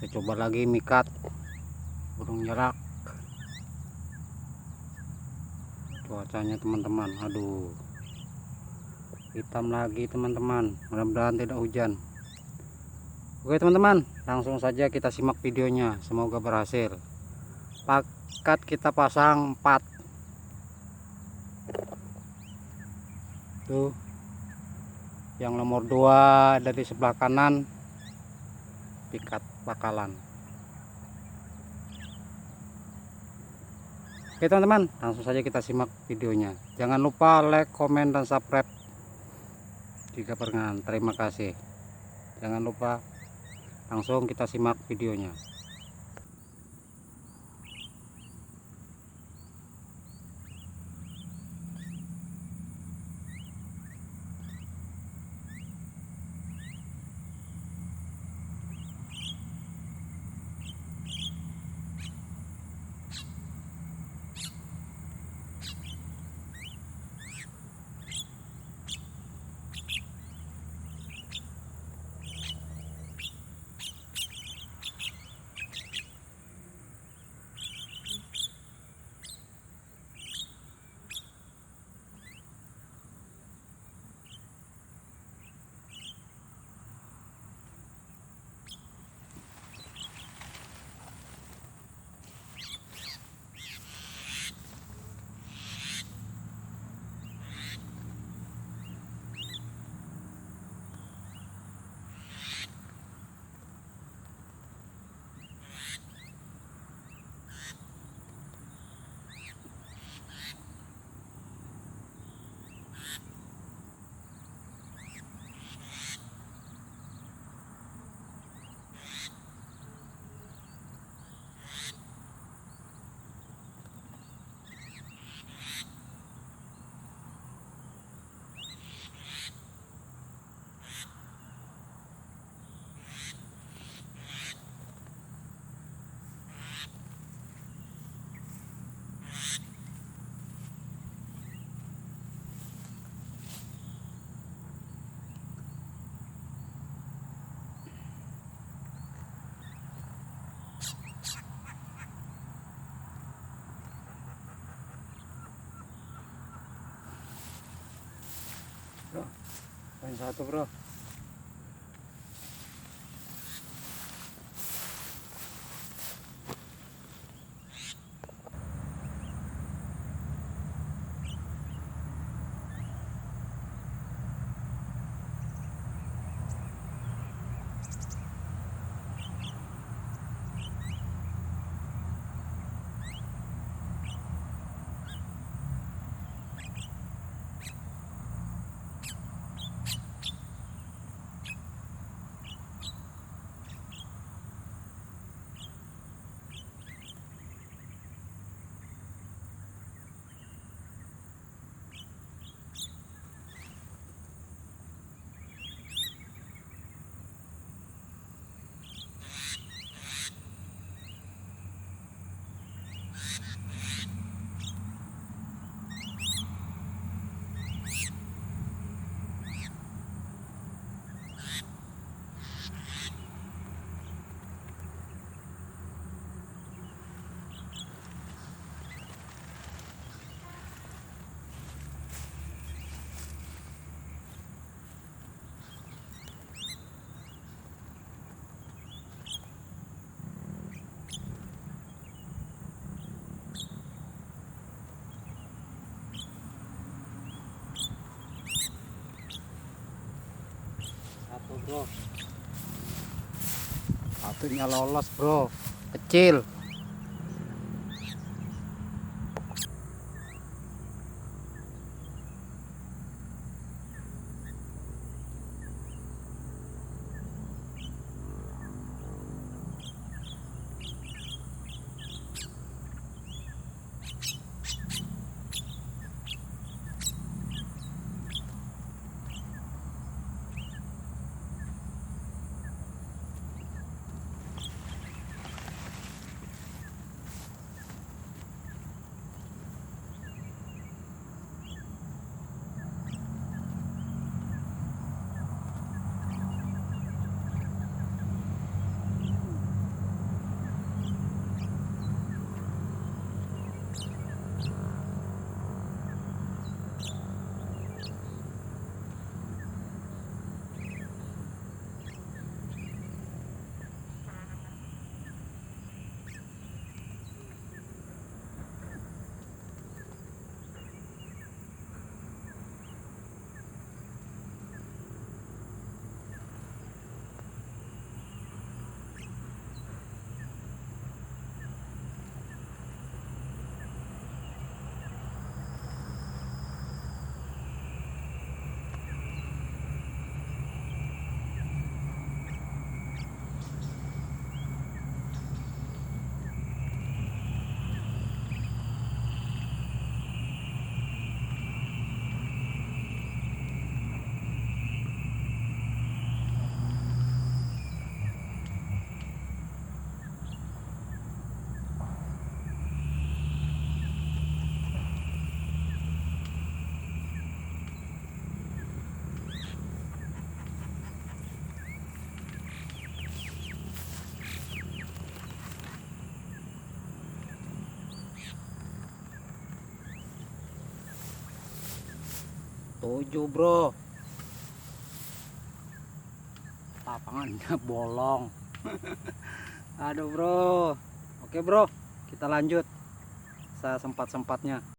Kita coba lagi mikat burung merak. Cuacanya teman-teman, aduh, hitam lagi teman-teman, mudah-mudahan tidak hujan. Oke teman-teman, langsung saja kita simak videonya, semoga berhasil. Pakat kita pasang 4 tuh, yang nomor 2 dari sebelah kanan pikat bakalan. Oke teman-teman, langsung saja kita simak videonya. Jangan lupa like, komen, dan subscribe jika berkenan. Terima kasih. Jangan lupa, langsung kita simak videonya. Bro, poin 1 bro. Bro, satunya lolos bro, kecil. 7 bro, lapangannya bolong. Aduh bro. Oke bro, kita lanjut. Saya sempat-sempatnya